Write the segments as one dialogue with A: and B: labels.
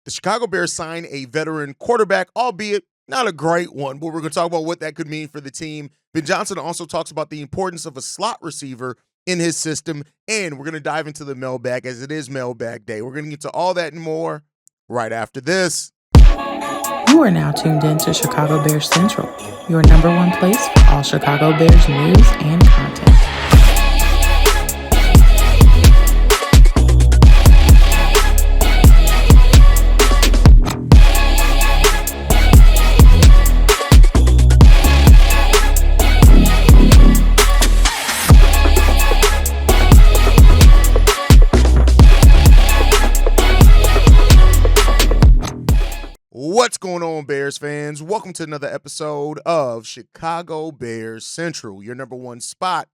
A: The Chicago Bears signed a veteran quarterback, albeit not a great one, but we're going to talk about what that could mean for the team. Ben Johnson also talks about the importance of a slot receiver in his system, and we're going to dive into the mailbag as it is Mailbag Day. We're going to get to all that and more right after this.
B: You are now tuned in to Chicago Bears Central, your number one place for all Chicago Bears news and content.
A: What's going on, Bears fans? Welcome to another episode of Chicago Bears Central, your number one spot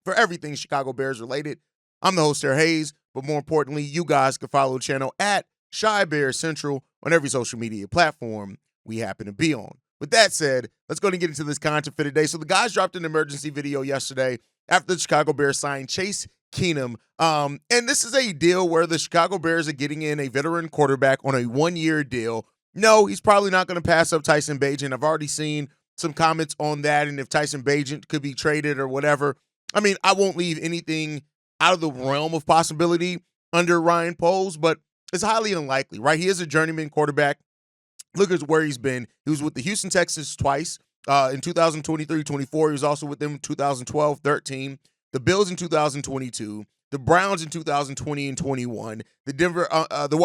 A: for everything Chicago Bears related. I'm the host, Sarah Hayes, but more importantly, you guys can follow the channel at Chi Bears Central on every social media platform we happen to be on. With that said, let's go and get into this content for today. So the guys dropped an emergency video yesterday after the Chicago Bears signed Case Keenum. And this is a deal where the Chicago Bears are getting in a veteran quarterback on a one-year deal. No, he's probably not going to pass up Tyson Bagent. I've already seen some comments on that, and if Tyson Bagent could be traded or whatever. I mean, I won't leave anything out of the realm of possibility under Ryan Poles, but it's highly unlikely, right? He is a journeyman quarterback. Look at where he's been. He was with the Houston Texans twice in 2023-24. He was also with them in 2012-13, the Bills in 2022, the Browns in 2020 and 21, the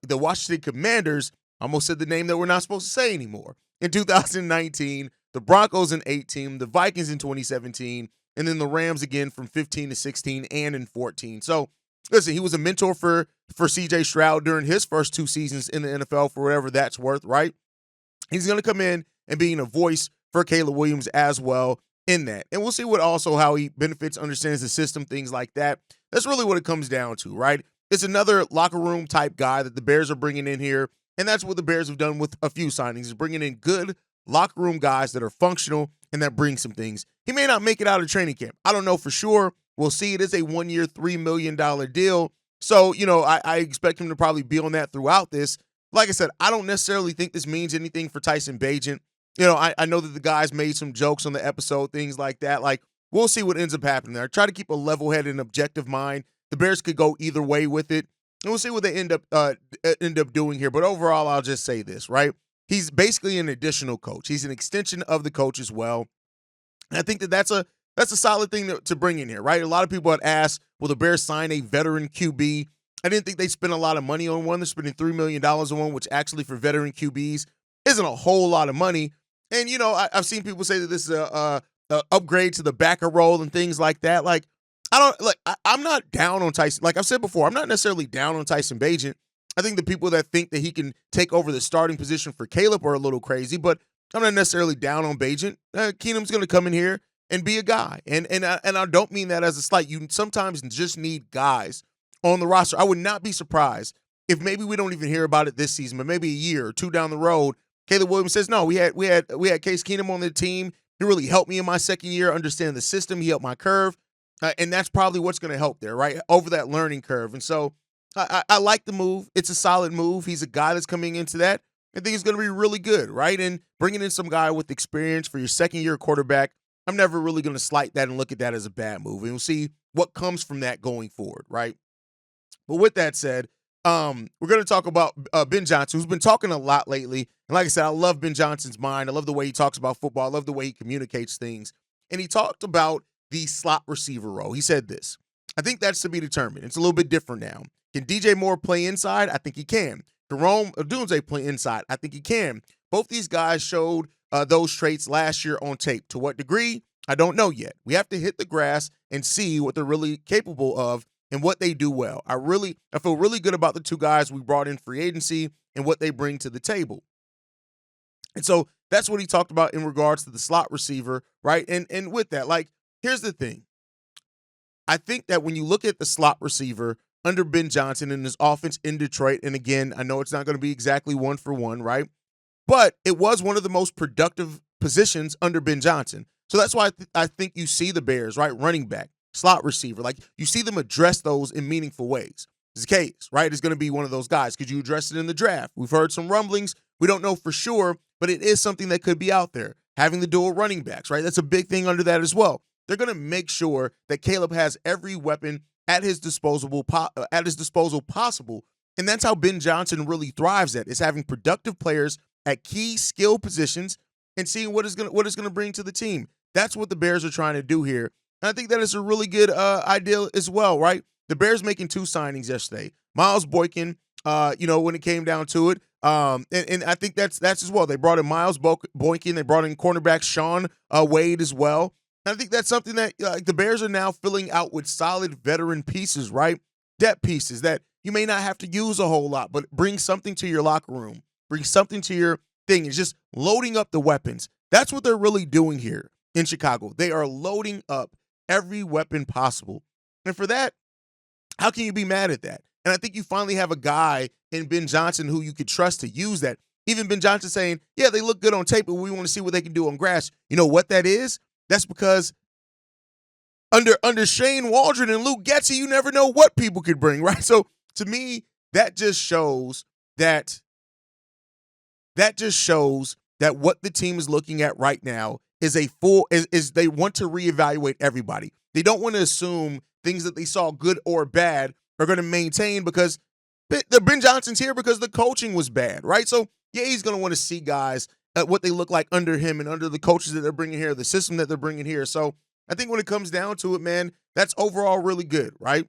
A: Washington Commanders, I almost said the name that we're not supposed to say anymore, in 2019, the Broncos in 18, the Vikings in 2017, and then the Rams again from 15 to 16 and in 14. So, listen, he was a mentor for C.J. Stroud during his first two seasons in the NFL, for whatever that's worth, right? He's going to come in and being a voice for Caleb Williams as well in that. And we'll see how he benefits, understands the system, things like that. That's really what it comes down to, right? It's another locker room type guy that the Bears are bringing in here, and that's what the Bears have done with a few signings, is bringing in good locker room guys that are functional and that bring some things. He may not make it out of training camp. I don't know for sure. We'll see. It is a one-year, $3 million deal, so I expect him to probably be on that throughout this. Like I said, I don't necessarily think this means anything for Tyson Bagent. I know that the guys made some jokes on the episode, things like that. Like, we'll see what ends up happening there. I try to keep a level-headed and objective mind. The Bears could go either way with it, and we'll see what they end up doing here. But overall, I'll just say this, right? He's basically an additional coach. He's an extension of the coach as well. And I think that's a solid thing to bring in here, right? A lot of people had asked, will the Bears sign a veteran QB? I didn't think they spent a lot of money on one. They're spending $3 million on one, which actually for veteran QBs isn't a whole lot of money. And, I've seen people say that this is a upgrade to the backer role and things like that. Like, I'm not down on Tyson. Like I've said before, I'm not necessarily down on Tyson Bagent. I think the people that think that he can take over the starting position for Caleb are a little crazy, but I'm not necessarily down on Bagent. Keenum's going to come in here and be a guy. And I don't mean that as a slight. You sometimes just need guys on the roster. I would not be surprised if maybe we don't even hear about it this season, but maybe a year or two down the road, Caleb Williams says, no, we had Case Keenum on the team. He really helped me in my second year understand the system. He helped my curve. And that's probably what's going to help there, right? Over that learning curve. And so I like the move. It's a solid move. He's a guy that's coming into that. I think it's going to be really good, right? And bringing in some guy with experience for your second-year quarterback, I'm never really going to slight that and look at that as a bad move. And we'll see what comes from that going forward, right? But with that said, we're going to talk about Ben Johnson, who's been talking a lot lately. And like I said, I love Ben Johnson's mind. I love the way he talks about football. I love the way he communicates things. And he talked about the slot receiver role. He said this: I think that's to be determined. It's a little bit different now. Can DJ Moore play inside? I think he can. Jerome Odunze play inside? I think he can. Both these guys showed those traits last year on tape. To what degree? I don't know yet. We have to hit the grass and see what they're really capable of and what they do well. I feel really good about the two guys we brought in free agency and what they bring to the table. And so that's what he talked about in regards to the slot receiver, right? And with that, like, here's the thing. I think that when you look at the slot receiver under Ben Johnson and his offense in Detroit, and again, I know it's not going to be exactly one for one, right? But it was one of the most productive positions under Ben Johnson. So that's why I think you see the Bears, right? Running back, slot receiver, like you see them address those in meaningful ways. Case, right, is going to be one of those guys. Could you address it in the draft? We've heard some rumblings. We don't know for sure, but it is something that could be out there. Having the dual running backs, right? That's a big thing under that as well. They're going to make sure that Caleb has every weapon at his disposal possible. And that's how Ben Johnson really thrives at, is having productive players at key skill positions and seeing what it's going to bring to the team. That's what the Bears are trying to do here. And I think that is a really good idea as well, right? The Bears making 2 signings yesterday. Miles Boykin, when it came down to it. And I think that's as well. They brought in Miles Boykin. They brought in cornerback Sean Wade as well. And I think that's something that the Bears are now filling out with solid veteran pieces, right? Depth pieces that you may not have to use a whole lot, but bring something to your locker room. Bring something to your thing. It's just loading up the weapons. That's what they're really doing here in Chicago. They are loading up every weapon possible. And for that, how can you be mad at that? And I think you finally have a guy in Ben Johnson who you could trust to use that. Even Ben Johnson saying, yeah, they look good on tape, but we want to see what they can do on grass. You know what that is? That's because under Shane Waldron and Luke Getsy, you never know what people could bring, right? So to me, that just shows that what the team is looking at right now is is they want to reevaluate everybody. They don't want to assume things that they saw good or bad are going to maintain because Ben Johnson's here because the coaching was bad, right? So yeah, he's going to want to see guys what they look like under him and under the coaches that they're bringing here, the system that they're bringing here. So I think when it comes down to it, man, that's overall really good, right?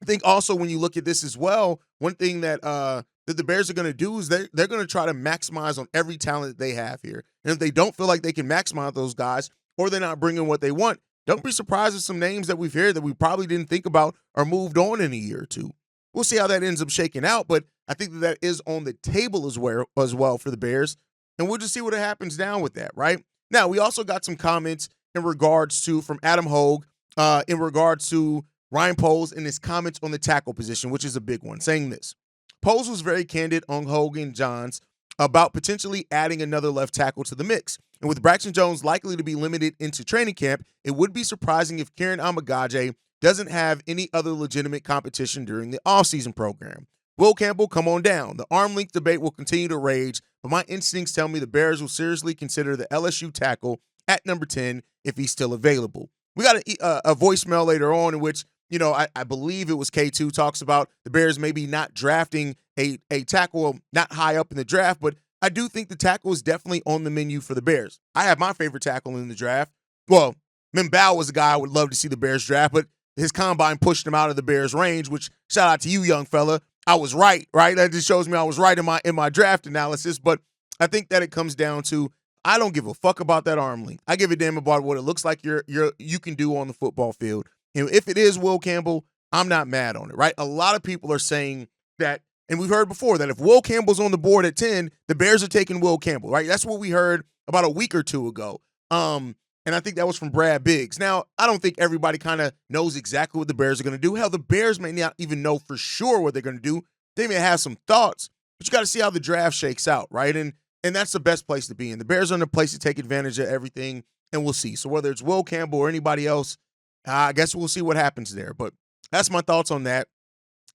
A: I think also when you look at this as well, one thing that the Bears are going to do is they're going to try to maximize on every talent that they have here. And if they don't feel like they can maximize those guys or they're not bringing what they want, don't be surprised if some names that we've heard that we probably didn't think about are moved on in a year or two. We'll see how that ends up shaking out, but I think that is on the table as well for the Bears, and we'll just see what happens down with that, right? Now, we also got some comments in regards to, from Adam Hogue, in regards to Ryan Poles and his comments on the tackle position, which is a big one, saying this. Poles was very candid on Hogue and Johns about potentially adding another left tackle to the mix. And with Braxton Jones likely to be limited into training camp, it would be surprising if Kieran Amagaje doesn't have any other legitimate competition during the offseason program. Will Campbell, come on down. The arm length debate will continue to rage, but my instincts tell me the Bears will seriously consider the LSU tackle at number 10 if he's still available. We got a voicemail later on in which, I believe it was K2 talks about the Bears maybe not drafting a tackle not high up in the draft, but I do think the tackle is definitely on the menu for the Bears. I have my favorite tackle in the draft. Well, Campbell was a guy I would love to see the Bears draft, but his combine pushed him out of the Bears range, which shout out to you, young fella. I was right? That just shows me I was right in my draft analysis, but I think that it comes down to I don't give a fuck about that arm length. I give a damn about what it looks like you can do on the football field. And if it is Will Campbell, I'm not mad on it, right? A lot of people are saying that, and we've heard before, that if Will Campbell's on the board at 10, the Bears are taking Will Campbell, right? That's what we heard about a week or two ago. And I think that was from Brad Biggs. Now, I don't think everybody kind of knows exactly what the Bears are going to do. Hell, the Bears may not even know for sure what they're going to do. They may have some thoughts, but you got to see how the draft shakes out, right? And that's the best place to be in. The Bears are in a place to take advantage of everything, and we'll see. So whether it's Will Campbell or anybody else, I guess we'll see what happens there. But that's my thoughts on that.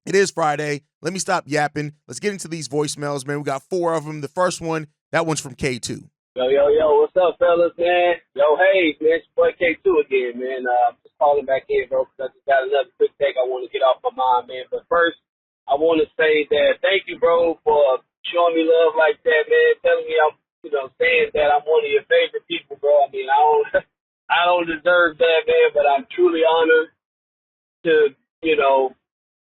A: It is Friday. Let me stop yapping. Let's get into these voicemails, man. We got 4 of them. The first one, that one's from K2.
C: Yo, what's up, fellas, man? Yo, hey, man, it's your boy K2 again, man. Just calling back in, bro, because I just got another quick take I want to get off my mind, man. But first, I want to say that thank you, bro, for showing me love like that, man, telling me I'm, saying that I'm one of your favorite people, bro. I mean, I don't deserve that, man, but I'm truly honored to,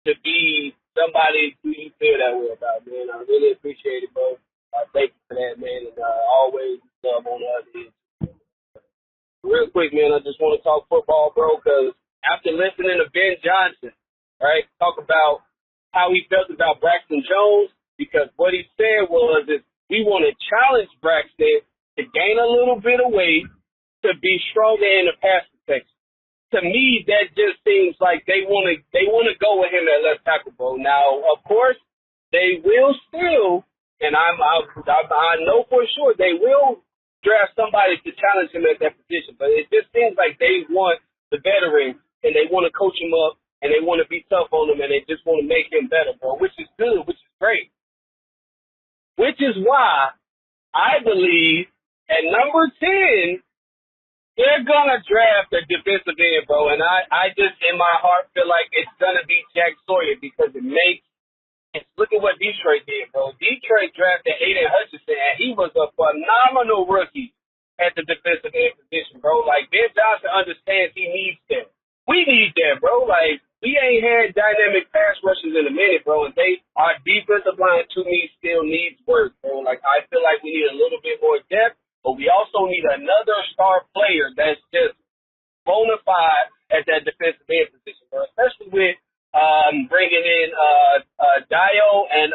C: to be somebody who you feel that way about, man. I really appreciate it, bro. Thank you for that, man, and always love on the other end. Real quick, man, I just want to talk football, bro, because after listening to Ben Johnson, right, talk about how he felt about Braxton Jones, because what he said was is we want to challenge Braxton to gain a little bit of weight to be stronger in the pass protection. To me, that just seems like they want to go with him at left tackle, bro. Now, of course, they will still. And I know for sure they will draft somebody to challenge him at that position. But it just seems like they want the veteran and they want to coach him up and they want to be tough on him, and they just want to make him better, bro, which is good, which is great. Which is why I believe at number 10, they're going to draft a defensive end, bro. And I just, in my heart, feel like it's going to be Jack Sawyer because it makes sense. Look at what Detroit did, bro. Detroit drafted Aiden Hutchinson, and he was a phenomenal rookie at the defensive end position, bro. Like, Ben Johnson understands he needs that. We need that, bro. Like, we ain't had dynamic pass rushers in a minute, bro. And our defensive line, to me, still needs work, bro. Like, I feel like we need a little bit more depth. But we also need another star player that's just bona fide at that defensive end position, bro. Especially with bringing in Dio and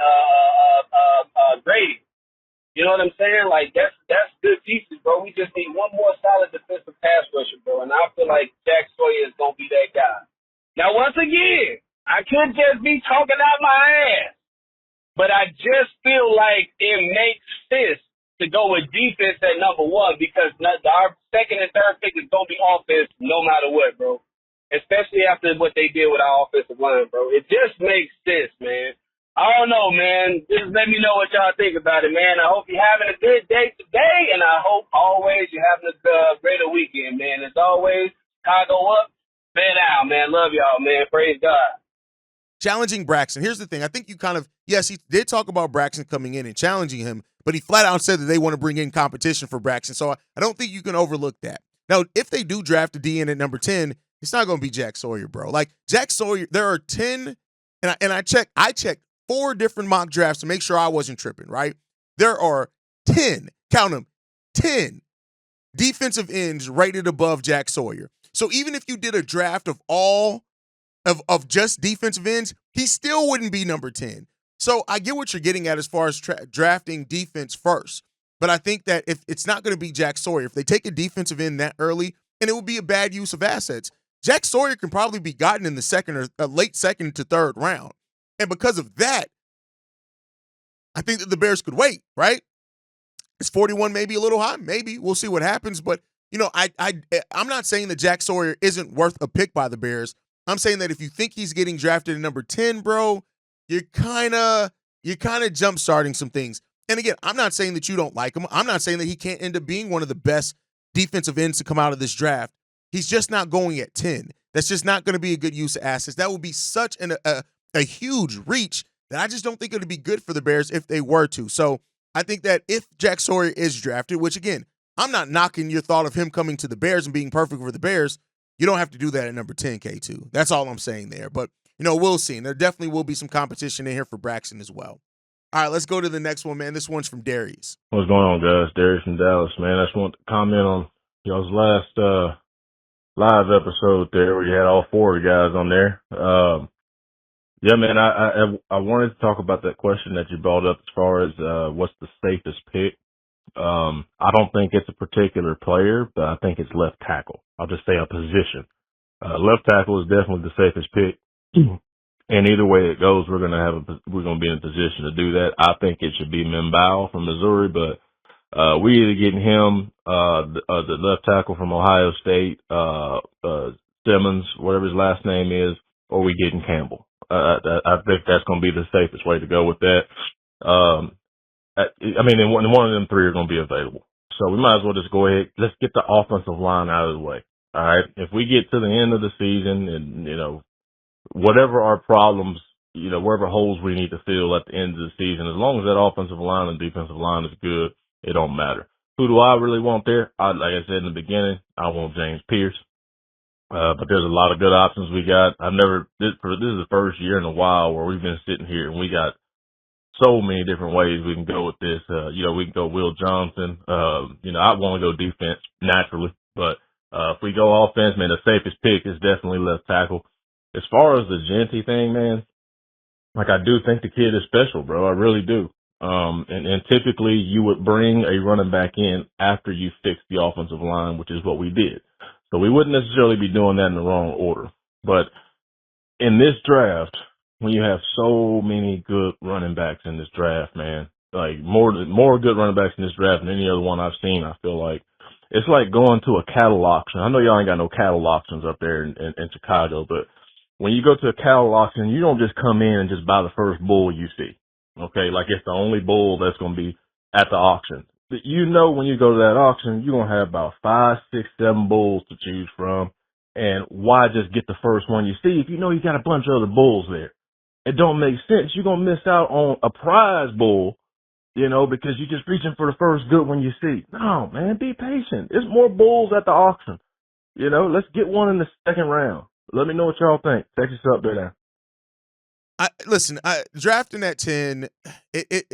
C: Grady. You know what I'm saying? Like, that's good pieces, bro. We just need one more solid defensive pass rusher, bro. And I feel like Jack Sawyer is going to be that guy. Now, once again, I could just be talking out my ass. But I just feel like it makes sense to go with defense at number 1 because our second and third pick is going to be offense no matter what, bro. Especially after what they did with our offensive line, bro. It just makes sense, man. I don't know, man. Just let me know what y'all think about it, man. I hope you're having a good day today, and I hope always you're having a greater weekend, man. As always, Chicago up, man out, man. Love y'all, man. Praise God.
A: Challenging Braxton. Here's the thing. I think you kind of, yes, he did talk about Braxton coming in and challenging him, but he flat out said that they want to bring in competition for Braxton. So I don't think you can overlook that. Now, if they do draft a DN at number 10, it's not going to be Jack Sawyer, bro. Like, Jack Sawyer, there are 10, and I checked 4 different mock drafts to make sure I wasn't tripping, right? There are 10, count them, 10 defensive ends rated above Jack Sawyer. So even if you did a draft of all of just defensive ends, he still wouldn't be number 10. So I get what you're getting at as far as drafting defense first. But I think that if it's not going to be Jack Sawyer, if they take a defensive end that early, and it would be a bad use of assets. Jack Sawyer can probably be gotten in the second or late second to third round. And because of that, I think that the Bears could wait, right? Is 41 maybe a little high? Maybe. We'll see what happens. But, you know, I'm not saying that Jack Sawyer isn't worth a pick by the Bears. I'm saying that if you think he's getting drafted at number 10, bro, you're kind of jump-starting some things. And again, I'm not saying that you don't like him. I'm not saying that he can't end up being one of the best defensive ends to come out of this draft. He's just not going at 10. That's just not going to be a good use of assets. That would be such a huge reach that I just don't think it would be good for the Bears if they were to. So I think that if Jack Sawyer is drafted, which again, I'm not knocking your thought of him coming to the Bears and being perfect for the Bears, you don't have to do that at number 10, K2. That's all I'm saying there. But, you know, we'll see. And there definitely will be some competition in here for Braxton as well. All right, let's go to the next one, man. This one's from Darius.
D: What's going on, guys? Darius from Dallas, man. I just want to comment on y'all's last live episode there where you had all 4 of you guys on there. Yeah, man, I wanted to talk about that question that you brought up as far as what's the safest pick. I don't think it's a particular player, but I think it's left tackle. I'll just say a position. Left tackle is definitely the safest pick. And either way it goes, we're going to be in a position to do that. I think it should be Mailbag from Missouri, but we either getting him, the left tackle from Ohio State, Simmons, whatever his last name is, or we getting Campbell. I think that's going to be the safest way to go with that. I mean, and one of them 3 are going to be available. So we might as well just go ahead. Let's get the offensive line out of the way. All right. If we get to the end of the season and, you know, whatever our problems, you know, wherever holes we need to fill at the end of the season, as long as that offensive line and defensive line is good, it don't matter. Who do I really want there? Like I said in the beginning, I want James Pierce. But there's a lot of good options we got. This is the first year in a while where we've been sitting here and we got so many different ways we can go with this. You know, we can go Will Johnson. You know, I want to go defense naturally, but if we go offense, man, the safest pick is definitely left tackle. As far as the Genty thing, man, like I do think the kid is special, bro. I really do. And typically you would bring a running back in after you fix the offensive line, which is what we did. So we wouldn't necessarily be doing that in the wrong order. But in this draft, when you have so many good running backs in this draft, man, like more good running backs in this draft than any other one I've seen, I feel like it's like going to a cattle auction. I know y'all ain't got no cattle auctions up there in Chicago, but when you go to a cattle auction, you don't just come in and just buy the first bull you see. Okay, like it's the only bull that's going to be at the auction. But you know when you go to that auction, you're going to have about 5, 6, 7 bulls to choose from. And why just get the first one you see if you know you got a bunch of other bulls there? It don't make sense. You're going to miss out on a prize bull, because you're just reaching for the first good one you see. No, man, be patient. There's more bulls at the auction. Let's get one in the second round. Let me know what y'all think. Text us up there now.
A: Listen, drafting at 10,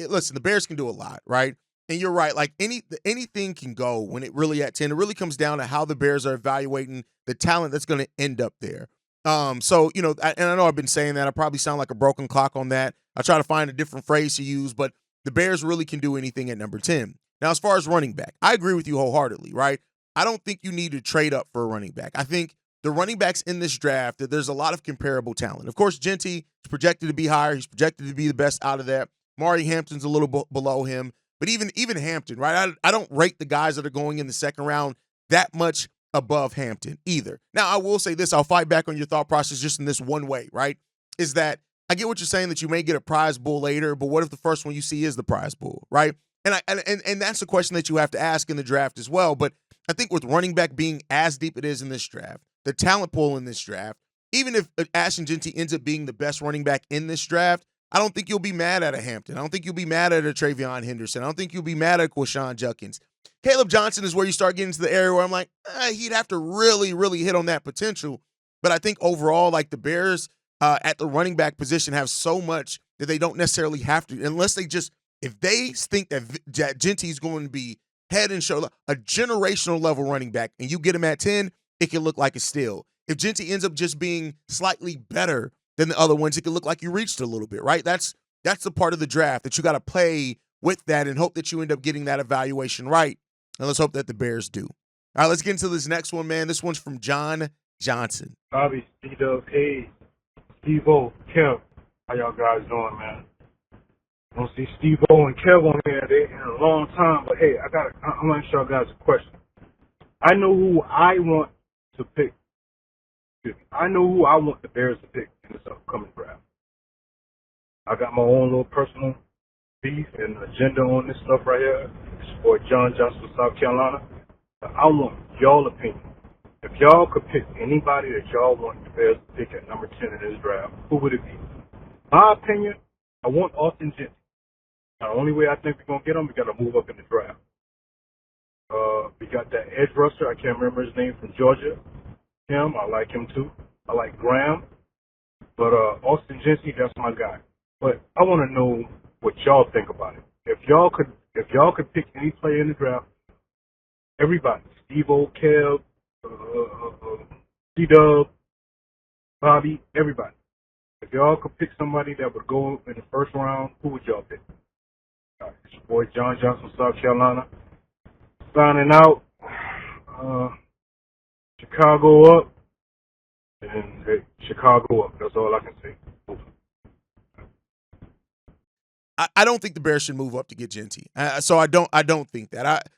A: listen, the Bears can do a lot, right? And you're right. Like anything can go when it really at 10. It really comes down to how the Bears are evaluating the talent that's going to end up there. So, and I know I've been saying that. I probably sound like a broken clock on that. I try to find a different phrase to use, but the Bears really can do anything at number 10. Now, as far as running back, I agree with you wholeheartedly, right? I don't think you need to trade up for a running back. I think the running backs in this draft, that there's a lot of comparable talent. Of course, Genty is projected to be higher. He's projected to be the best out of that. Mari Hampton's a little below him. But even Hampton, right? I don't rate the guys that are going in the second round that much above Hampton either. Now, I will say this. I'll fight back on your thought process just in this one way, right? Is that I get what you're saying, that you may get a prize bull later, but what if the first one you see is the prize bull, right? And that's a question that you have to ask in the draft as well. But I think with running back being as deep it is in this draft, the talent pool in this draft, even if Ashton Genty ends up being the best running back in this draft, I don't think you'll be mad at a Hampton. I don't think you'll be mad at a Travion Henderson. I don't think you'll be mad at Quashawn Judkins. Caleb Johnson is where you start getting to the area where I'm like, he'd have to really, really hit on that potential. But I think overall, like the Bears at the running back position have so much that they don't necessarily have to, unless they just, if they think that Genty is going to be head and shoulder, a generational level running back, and you get him at 10, it can look like a steal. If Genty ends up just being slightly better than the other ones, it can look like you reached a little bit, right? That's the part of the draft that you got to play with that and hope that you end up getting that evaluation right. And let's hope that the Bears do. All right, let's get into this next one, man. This one's from John Johnson.
E: Bobby, C-Dub, hey, Steve-O, Kev, how y'all guys doing, man? I don't see Steve-O and Kev on here in a long time, but hey, I'm going to ask y'all guys a question. I know who I want to pick. I know who I want the Bears to pick in this upcoming draft. I got my own little personal beef and agenda on this stuff right here. It's for John Johnson from South Carolina. I want y'all opinion. If y'all could pick anybody that y'all want the Bears to pick at number 10 in this draft, who would it be? My opinion, I want Austin Genty. Now, the only way I think we're going to get him, we got to move up in the draft. We got that edge rusher. I can't remember his name, from Georgia. Him, I like him too. I like Graham. But Austin Genty, that's my guy. But I want to know what y'all think about it. If y'all could pick any player in the draft, everybody, Steve-O, Kev, C-Dub, Bobby, everybody. If y'all could pick somebody that would go in the first round, who would y'all pick? All right, it's your boy John Johnson, South Carolina. Signing out. Chicago up. And hey, Chicago up. That's all I can say.
A: I don't think the Bears should move up to get Genty. So I don't think that.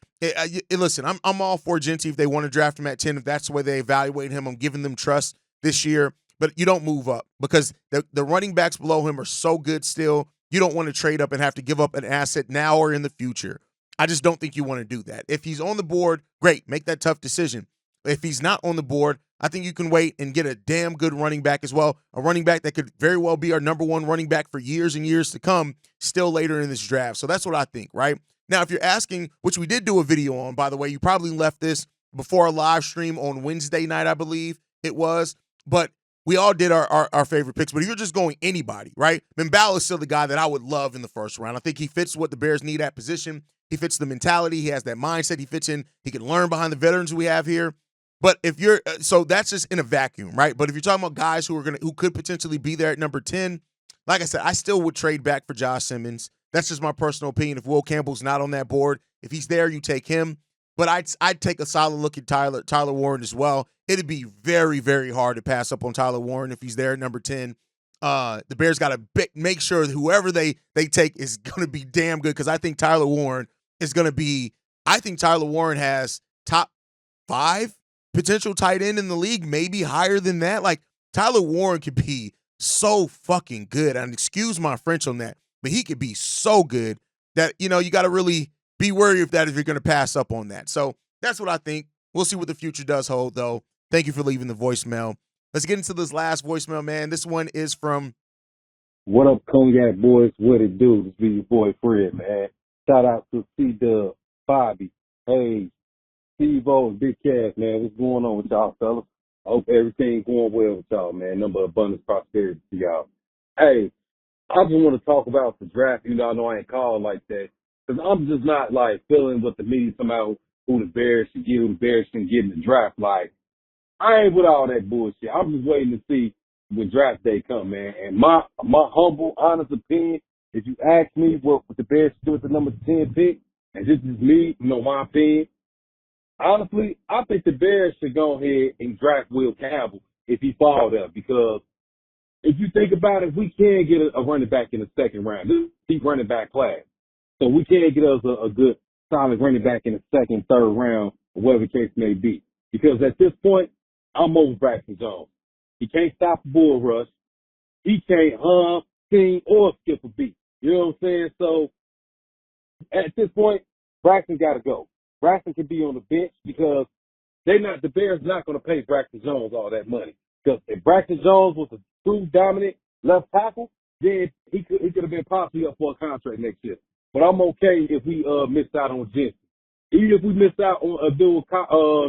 A: Listen, I'm all for Genty if they want to draft him at 10. If that's the way they evaluate him, I'm giving them trust this year. But you don't move up because the running backs below him are so good still. You don't want to trade up and have to give up an asset now or in the future. I just don't think you want to do that. If he's on the board, great, make that tough decision. If he's not on the board, I think you can wait and get a damn good running back as well, a running back that could very well be our number one running back for years and years to come, still later in this draft. So that's what I think, right? Now, if you're asking, which we did do a video on, by the way, you probably left this before our live stream on Wednesday night, I believe it was, but we all did our favorite picks. But if you're just going anybody, right? Mbal is still the guy that I would love in the first round. I think he fits what the Bears need at position. He fits the mentality. He has that mindset. He fits in. He can learn behind the veterans we have here. But if you're so that's just in a vacuum, right? But if you're talking about guys who could potentially be there at number 10, like I said, I still would trade back for Josh Simmons. That's just my personal opinion. If Will Campbell's not on that board, if he's there, you take him. But I'd take a solid look at Tyler Warren as well. It'd be very, very hard to pass up on Tyler Warren if he's there at number 10. The Bears got to make sure that whoever they take is going to be damn good because I think Tyler Warren is going to be – I think Tyler Warren has top 5 potential tight end in the league, maybe higher than that. Like, Tyler Warren could be so fucking good. And excuse my French on that, but he could be so good that, you got to really be worried if you're going to pass up on that. So that's what I think. We'll see what the future does hold, though. Thank you for leaving the voicemail. Let's get into this last voicemail, man. This one is from...
F: What up, Cognac boys? What it do? This be your boy Fred, man. Shout out to C-Dub, Bobby, Hayes, Steve-O, Big Cash, man. What's going on with y'all, fellas? I hope everything's going well with y'all, man. Number of abundance, prosperity to y'all. Hey, I just want to talk about the draft. I know I ain't called like that. Because I'm just not, feeling what the media somehow who the Bears should get, who the Bears should get in the draft. I ain't with all that bullshit. I'm just waiting to see when draft day come, man. And my humble, honest opinion, if you ask me what the Bears should do with the number 10 pick, and this is me, my opinion, honestly, I think the Bears should go ahead and draft Will Campbell if he falls there. Because if you think about it, we can get a running back in the second round. This is a deep running back class. So we can get us a good, solid running back in the second, third round, or whatever the case may be. Because at this point, I'm over Braxton Jones. He can't stop the bull rush. He can't hum, sing, or skip a beat. You know what I'm saying? So at this point, Braxton got to go. Braxton can be on the bench because the Bears not going to pay Braxton Jones all that money. Because if Braxton Jones was a true dominant left tackle, then he could have been possibly up for a contract next year. But I'm okay if we missed out on Jensen. Even if we missed out on a dude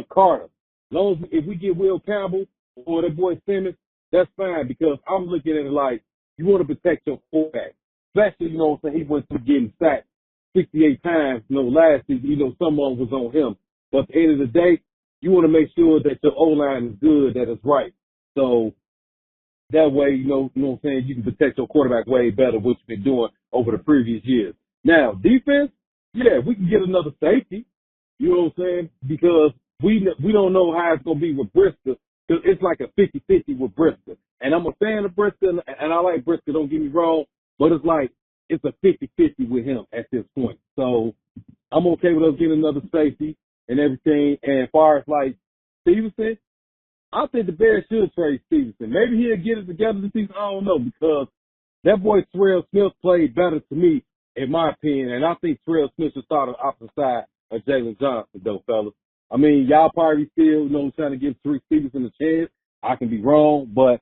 F: Carter. As long as if we get Will Campbell or that boy Simmons, that's fine because I'm looking at it like you want to protect your quarterback. Especially, he went through getting sacked 68 times, last season, some of them was on him. But at the end of the day, you want to make sure that your O-line is good, that it's right. So that way, you know what I'm saying, you can protect your quarterback way better, what you've been doing over the previous years. Now, defense, yeah, we can get another safety, you know what I'm saying, because we don't know how it's going to be with Brisker, because it's like a 50-50 with Brisker. And I'm a fan of Brisker, and I like Brisker, don't get me wrong, but it's a 50-50 with him at this point. So I'm okay with us getting another safety and everything. And as far as Stevenson, I think the Bears should trade Stevenson. Maybe he'll get it together this season. I don't know, because that boy Terrell Smith played better to me, in my opinion. And I think Terrell Smith should start on the opposite side of Jalen Johnson, though, fellas. I mean, y'all probably still, trying to give Tariq Stevenson a chance. I can be wrong, but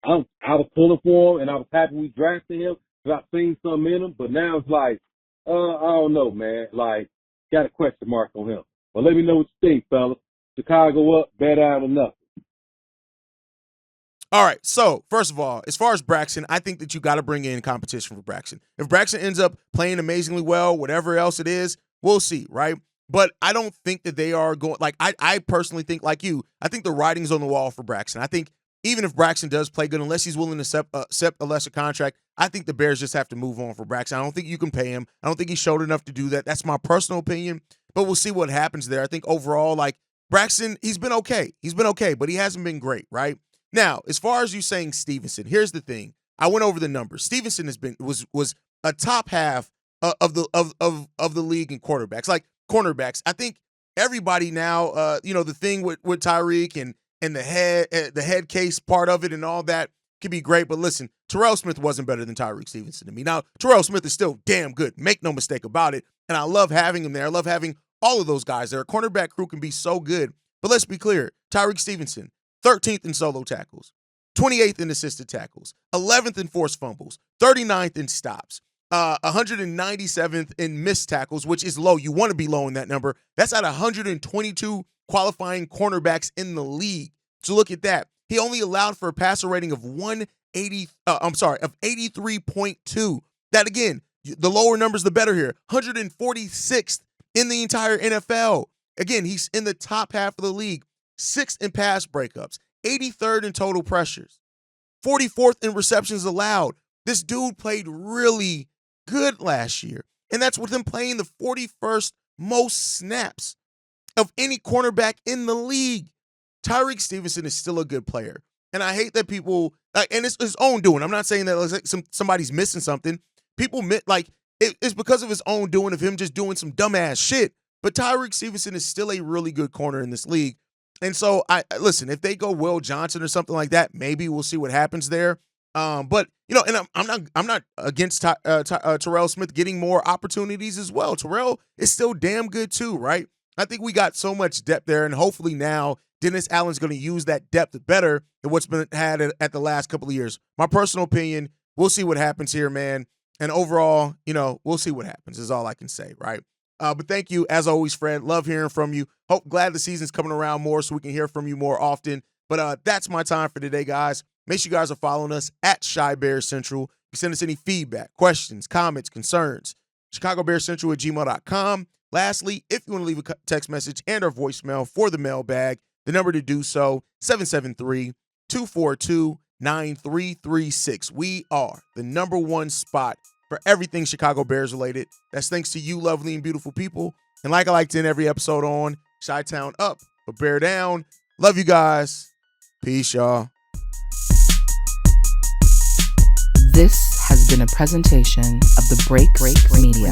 F: I was pulling for him, and I was happy we drafted him because I've seen something in him. But now it's I don't know, man. Got a question mark on him. But let me know what you think, fellas. Chicago up, bet out or nothing.
A: All right, so first of all, as far as Braxton, I think that you got to bring in competition for Braxton. If Braxton ends up playing amazingly well, whatever else it is, we'll see, right? But I don't think that they are going – I personally think, like you, I think the writing's on the wall for Braxton. I think even if Braxton does play good, unless he's willing to accept a lesser contract, I think the Bears just have to move on for Braxton. I don't think you can pay him. I don't think he showed enough to do that. That's my personal opinion, but we'll see what happens there. I think overall, Braxton, he's been okay. He's been okay, but he hasn't been great, right? Now, as far as you saying Stevenson, here's the thing. I went over the numbers. Stevenson was a top half of the league in quarterbacks, cornerbacks. I think everybody now, the thing with Tyreek and the head case part of it and all that could be great. But listen, Terrell Smith wasn't better than Tyreek Stevenson to me. Now, Terrell Smith is still damn good. Make no mistake about it. And I love having him there. I love having all of those guys there. A cornerback crew can be so good. But let's be clear. Tyreek Stevenson, 13th in solo tackles, 28th in assisted tackles, 11th in forced fumbles, 39th in stops, 197th in missed tackles, which is low. You want to be low in that number. That's at 122 qualifying cornerbacks in the league. So look at that. He only allowed for a passer rating of 83.2. That again, the lower numbers, the better here. 146th in the entire NFL. Again, he's in the top half of the league. 6th in pass breakups, 83rd in total pressures, 44th in receptions allowed. This dude played really good last year, and that's with him playing the 41st most snaps of any cornerback in the league. Tyreek Stevenson is still a good player, and I hate that people and it's his own doing. I'm not saying that somebody's missing something. People it's because of his own doing, of him just doing some dumbass shit. But Tyreek Stevenson is still a really good corner in this league. And so I listen, if they go Will Johnson or something like that, maybe we'll see what happens there. But and I'm not against Terrell Smith getting more opportunities as well. Terrell is still damn good too, right? I think we got so much depth there, and hopefully now Dennis Allen's going to use that depth better than what's been had at the last couple of years. My personal opinion, we'll see what happens here, man. And overall, we'll see what happens is all I can say, right? But thank you, as always, Fred. Love hearing from you. Glad the season's coming around more so we can hear from you more often. But that's my time for today, guys. Make sure you guys are following us at Shy Bears Central. You can send us any feedback, questions, comments, concerns. ChicagoBearsCentral@gmail.com. Lastly, if you want to leave a text message and or voicemail for the mailbag, the number to do so, 773-242-9336. We are the number one spot for everything Chicago Bears related. That's thanks to you, lovely and beautiful people. And like I like to end every episode on, Chi-Town up, but Bear down. Love you guys. Peace, y'all.
B: This has been a presentation of the Break Media.